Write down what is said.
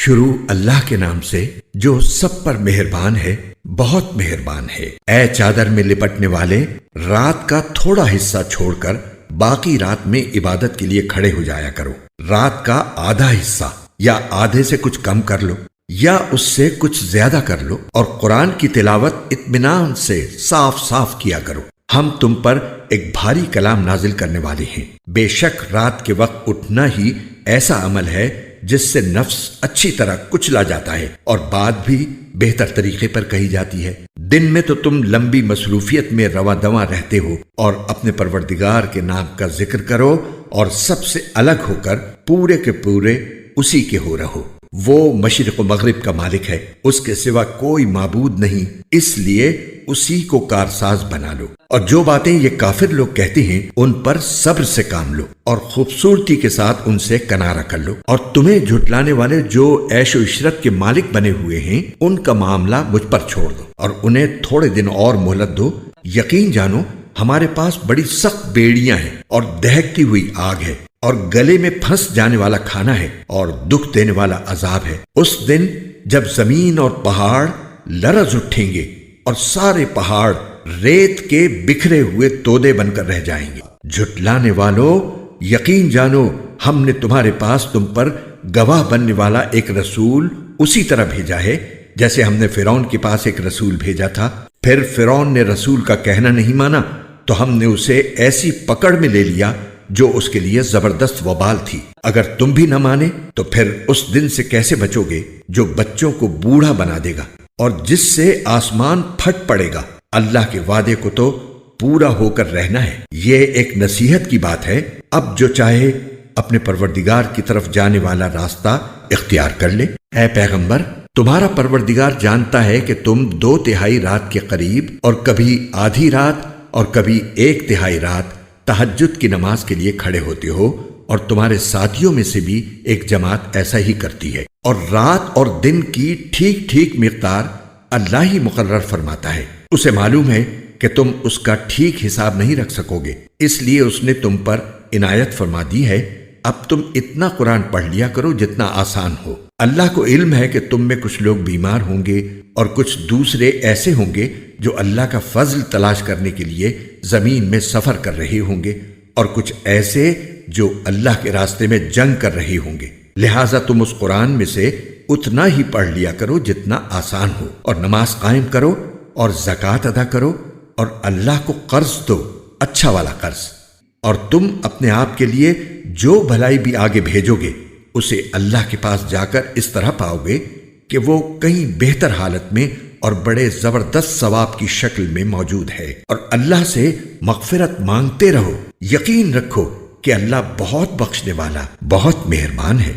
شروع اللہ کے نام سے جو سب پر مہربان ہے، بہت مہربان ہے۔ اے چادر میں لپٹنے والے، رات کا تھوڑا حصہ چھوڑ کر باقی رات میں عبادت کے لیے کھڑے ہو جایا کرو۔ رات کا آدھا حصہ یا آدھے سے کچھ کم کر لو یا اس سے کچھ زیادہ کر لو، اور قرآن کی تلاوت اطمینان سے صاف صاف کیا کرو۔ ہم تم پر ایک بھاری کلام نازل کرنے والے ہیں۔ بے شک رات کے وقت اٹھنا ہی ایسا عمل ہے جس سے نفس اچھی طرح کچلا جاتا ہے اور بات بھی بہتر طریقے پر کہی جاتی ہے۔ دن میں تو تم لمبی مصروفیت میں رواں دواں رہتے ہو اور اپنے پروردگار کے نام کا ذکر کرو اور سب سے الگ ہو کر پورے کے پورے اسی کے ہو رہو۔ وہ مشرق و مغرب کا مالک ہے، اس کے سوا کوئی معبود نہیں، اس لیے اسی کو کارساز بنا لو۔ اور جو باتیں یہ کافر لوگ کہتے ہیں ان پر صبر سے کام لو اور خوبصورتی کے ساتھ ان سے کنارہ کر لو۔ اور تمہیں جھٹلانے والے جو عیش و عشرت کے مالک بنے ہوئے ہیں ان کا معاملہ مجھ پر چھوڑ دو اور انہیں تھوڑے دن اور مہلت دو۔ یقین جانو ہمارے پاس بڑی سخت بیڑیاں ہیں اور دہکتی ہوئی آگ ہے اور گلے میں پھنس جانے والا کھانا ہے اور دکھ دینے والا عذاب ہے۔ اس دن جب زمین اور پہاڑ لرز اٹھیں گے اور سارے پہاڑ ریت کے بکھرے ہوئے تودے بن کر رہ جائیں گے۔ جھٹلانے والوں، یقین جانو ہم نے تمہارے پاس تم پر گواہ بننے والا ایک رسول اسی طرح بھیجا ہے جیسے ہم نے فرعون کے پاس ایک رسول بھیجا تھا۔ پھر فرعون نے رسول کا کہنا نہیں مانا تو ہم نے اسے ایسی پکڑ میں لے لیا جو اس کے لیے زبردست وبال تھی۔ اگر تم بھی نہ مانے تو پھر اس دن سے کیسے بچو گے جو بچوں کو بوڑھا بنا دے گا اور جس سے آسمان پھٹ پڑے گا۔ اللہ کے وعدے کو تو پورا ہو کر رہنا ہے۔ یہ ایک نصیحت کی بات ہے، اب جو چاہے اپنے پروردگار کی طرف جانے والا راستہ اختیار کر لے۔ اے پیغمبر، تمہارا پروردگار جانتا ہے کہ تم 2/3 رات کے قریب اور کبھی آدھی رات اور کبھی 1/3 رات تہجد کی نماز کے لیے کھڑے ہوتے ہو، اور تمہارے ساتھیوں میں سے بھی ایک جماعت ایسا ہی کرتی ہے۔ اور رات اور دن کی ٹھیک ٹھیک مقدار اللہ ہی مقرر فرماتا ہے۔ اسے معلوم ہے کہ تم اس کا ٹھیک حساب نہیں رکھ سکو گے، اس لیے اس نے تم پر عنایت فرما دی ہے۔ اب تم اتنا قرآن پڑھ لیا کرو جتنا آسان ہو۔ اللہ کو علم ہے کہ تم میں کچھ لوگ بیمار ہوں گے اور کچھ دوسرے ایسے ہوں گے جو اللہ کا فضل تلاش کرنے کے لیے زمین میں سفر کر رہے ہوں گے، اور کچھ ایسے جو اللہ کے راستے میں جنگ کر رہے ہوں گے۔ لہٰذا تم اس قرآن میں سے اتنا ہی پڑھ لیا کرو جتنا آسان ہو، اور نماز قائم کرو اور زکوٰۃ ادا کرو اور اللہ کو قرض دو، اچھا والا قرض۔ اور تم اپنے آپ کے لیے جو بھلائی بھی آگے بھیجو گے اسے اللہ کے پاس جا کر اس طرح پاؤ گے کہ وہ کہیں بہتر حالت میں اور بڑے زبردست ثواب کی شکل میں موجود ہے۔ اور اللہ سے مغفرت مانگتے رہو، یقین رکھو کہ اللہ بہت بخشنے والا، بہت مہربان ہے۔